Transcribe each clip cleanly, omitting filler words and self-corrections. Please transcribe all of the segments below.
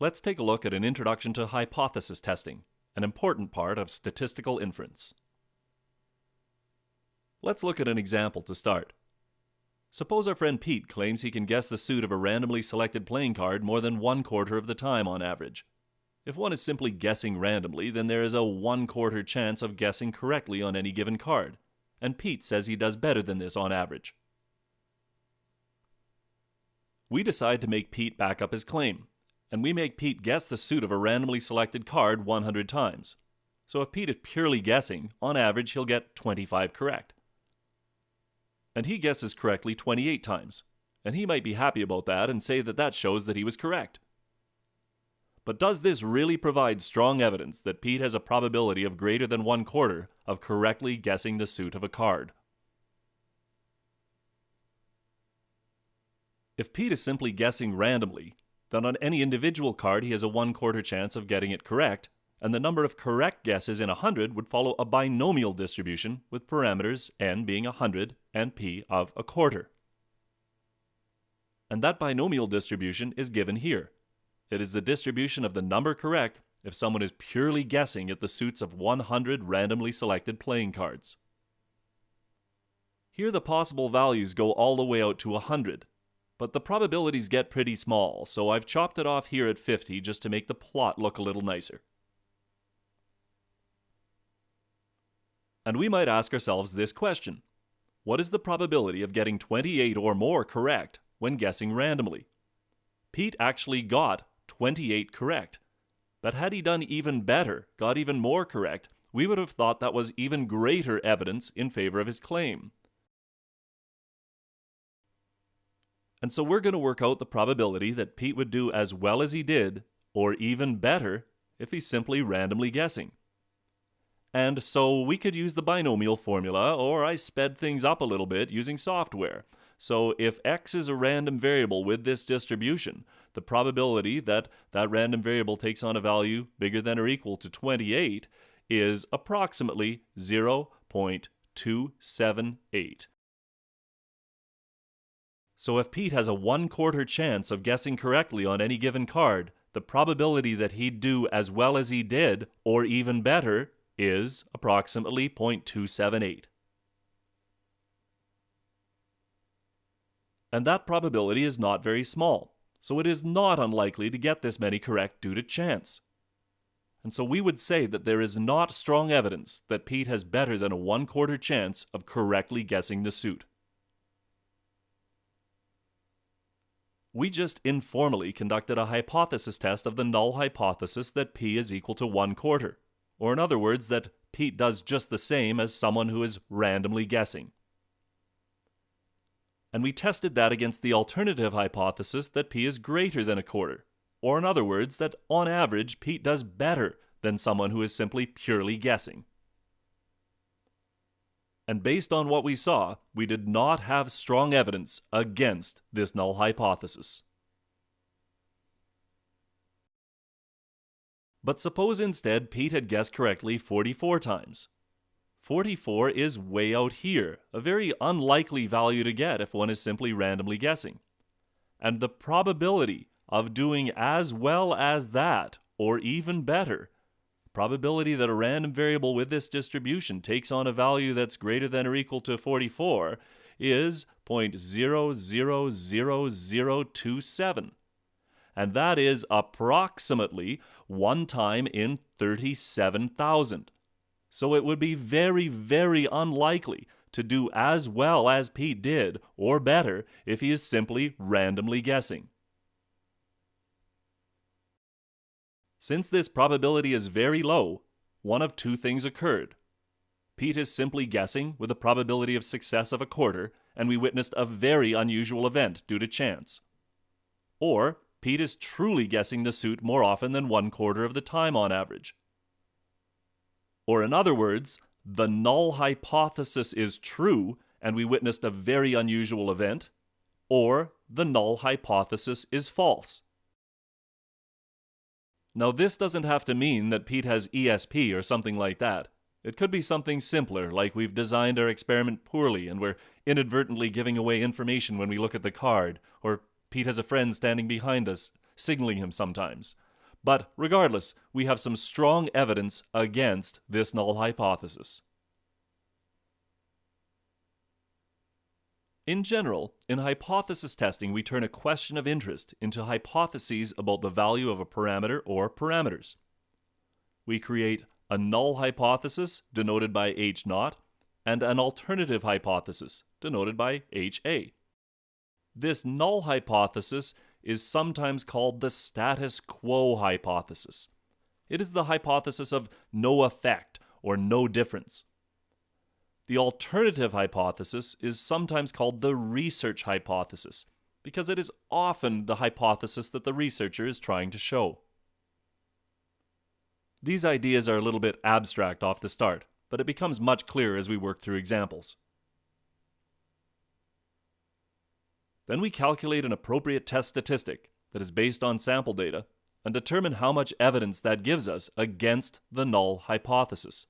Let's take a look at an introduction to hypothesis testing, an important part of statistical inference. Let's look at an example to start. Suppose our friend Pete claims he can guess the suit of a randomly selected playing card more than 1/4 of the time on average. If one is simply guessing randomly, then there is a 1/4 chance of guessing correctly on any given card, and Pete says he does better than this on average. We decide to make Pete back up his claim, and we make Pete guess the suit of a randomly selected card 100 times. So if Pete is purely guessing, on average he'll get 25 correct. And he guesses correctly 28 times, and he might be happy about that and say that that shows that he was correct. But does this really provide strong evidence that Pete has a probability of greater than 1/4 of correctly guessing the suit of a card? If Pete is simply guessing randomly, then on any individual card he has a 1/4 chance of getting it correct, and the number of correct guesses in 100 would follow a binomial distribution with parameters n being 100 and p of 1/4. And that binomial distribution is given here. It is the distribution of the number correct if someone is purely guessing at the suits of 100 randomly selected playing cards. Here the possible values go all the way out to 100, but the probabilities get pretty small, so I've chopped it off here at 50 just to make the plot look a little nicer. And we might ask ourselves this question: what is the probability of getting 28 or more correct when guessing randomly? Pete actually got 28 correct, but had he done even better, got even more correct, we would have thought that was even greater evidence in favor of his claim. And so we're going to work out the probability that Pete would do as well as he did, or even better, if he's simply randomly guessing. And so we could use the binomial formula, or I sped things up a little bit using software. So if x is a random variable with this distribution, the probability that that random variable takes on a value bigger than or equal to 28 is approximately 0.278. So if Pete has a 1/4 chance of guessing correctly on any given card, the probability that he'd do as well as he did, or even better, is approximately 0.278. And that probability is not very small, so it is not unlikely to get this many correct due to chance. And so we would say that there is not strong evidence that Pete has better than a 1/4 chance of correctly guessing the suit. We just informally conducted a hypothesis test of the null hypothesis that P is equal to 1/4. Or in other words, that Pete does just the same as someone who is randomly guessing. And we tested that against the alternative hypothesis that P is greater than 1/4. Or in other words, that on average, Pete does better than someone who is simply purely guessing. And based on what we saw, we did not have strong evidence against this null hypothesis. But suppose instead Pete had guessed correctly 44 times. 44 is way out here, a very unlikely value to get if one is simply randomly guessing. And the probability of doing as well as that, or even better, probability that a random variable with this distribution takes on a value that's greater than or equal to 44 is 0.00027. And that is approximately 1 time in 37,000. So it would be very, very unlikely to do as well as Pete did, or better, if he is simply randomly guessing. Since this probability is very low, one of two things occurred. Pete is simply guessing with a probability of success of 1/4, and we witnessed a very unusual event due to chance. Or Pete is truly guessing the suit more often than 1/4 of the time on average. Or in other words, the null hypothesis is true and we witnessed a very unusual event, or the null hypothesis is false. Now this doesn't have to mean that Pete has ESP or something like that. It could be something simpler, like we've designed our experiment poorly and we're inadvertently giving away information when we look at the card, or Pete has a friend standing behind us, signaling him sometimes. But regardless, we have some strong evidence against this null hypothesis. In general, in hypothesis testing, we turn a question of interest into hypotheses about the value of a parameter or parameters. We create a null hypothesis, denoted by H0, and an alternative hypothesis, denoted by HA. This null hypothesis is sometimes called the status quo hypothesis. It is the hypothesis of no effect or no difference. The alternative hypothesis is sometimes called the research hypothesis, because it is often the hypothesis that the researcher is trying to show. These ideas are a little bit abstract off the start, but it becomes much clearer as we work through examples. Then we calculate an appropriate test statistic that is based on sample data and determine how much evidence that gives us against the null hypothesis.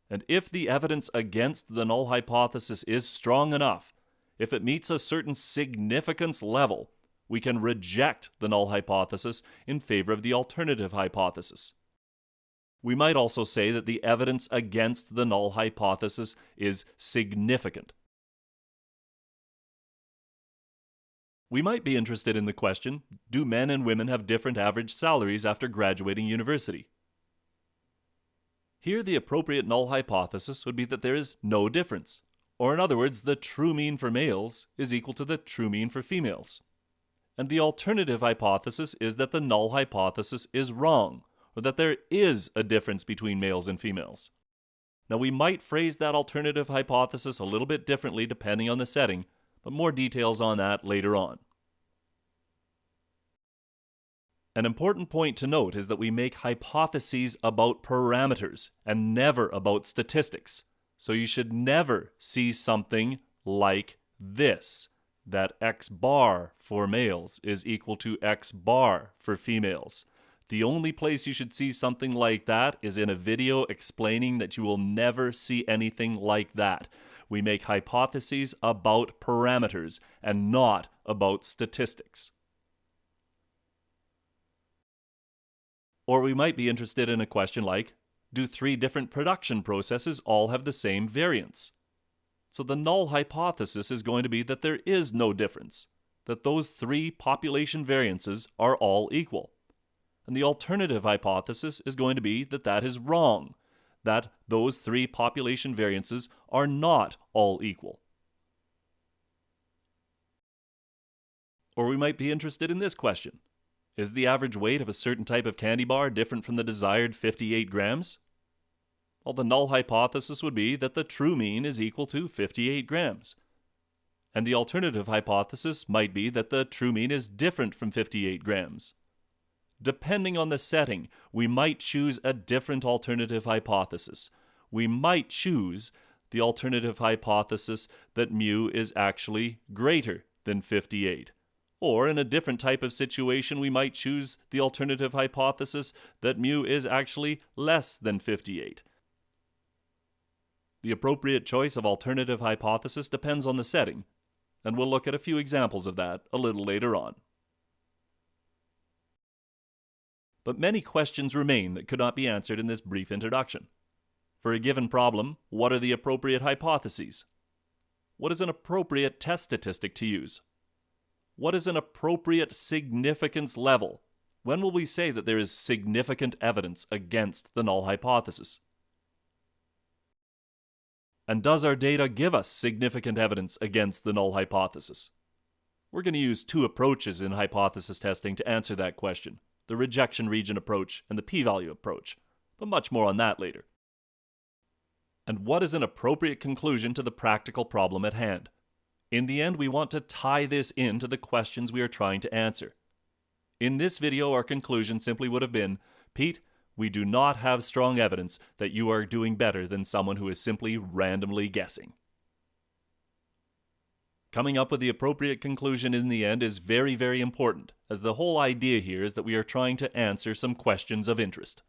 And if the evidence against the null hypothesis is strong enough, if it meets a certain significance level, we can reject the null hypothesis in favor of the alternative hypothesis. We might also say that the evidence against the null hypothesis is significant. We might be interested in the question, do men and women have different average salaries after graduating university? Here, the appropriate null hypothesis would be that there is no difference, or in other words, the true mean for males is equal to the true mean for females. And the alternative hypothesis is that the null hypothesis is wrong, or that there is a difference between males and females. Now, we might phrase that alternative hypothesis a little bit differently depending on the setting, but more details on that later on. An important point to note is that we make hypotheses about parameters and never about statistics. So you should never see something like this, that X bar for males is equal to X bar for females. The only place you should see something like that is in a video explaining that you will never see anything like that. We make hypotheses about parameters and not about statistics. Or we might be interested in a question like, do 3 different production processes all have the same variance? So the null hypothesis is going to be that there is no difference, that those 3 population variances are all equal. And the alternative hypothesis is going to be that that is wrong, that those 3 population variances are not all equal. Or we might be interested in this question. Is the average weight of a certain type of candy bar different from the desired 58 grams? Well, the null hypothesis would be that the true mean is equal to 58 grams. And the alternative hypothesis might be that the true mean is different from 58 grams. Depending on the setting, we might choose a different alternative hypothesis. We might choose the alternative hypothesis that mu is actually greater than 58. Or in a different type of situation, we might choose the alternative hypothesis that mu is actually less than 58. The appropriate choice of alternative hypothesis depends on the setting, and we'll look at a few examples of that a little later on. But many questions remain that could not be answered in this brief introduction. For a given problem, what are the appropriate hypotheses? What is an appropriate test statistic to use? What is an appropriate significance level? When will we say that there is significant evidence against the null hypothesis? And does our data give us significant evidence against the null hypothesis? We're going to use 2 approaches in hypothesis testing to answer that question, the rejection region approach and the p-value approach, but much more on that later. And what is an appropriate conclusion to the practical problem at hand? In the end, we want to tie this into the questions we are trying to answer. In this video, our conclusion simply would have been, Pete, we do not have strong evidence that you are doing better than someone who is simply randomly guessing. Coming up with the appropriate conclusion in the end is very, very important, as the whole idea here is that we are trying to answer some questions of interest.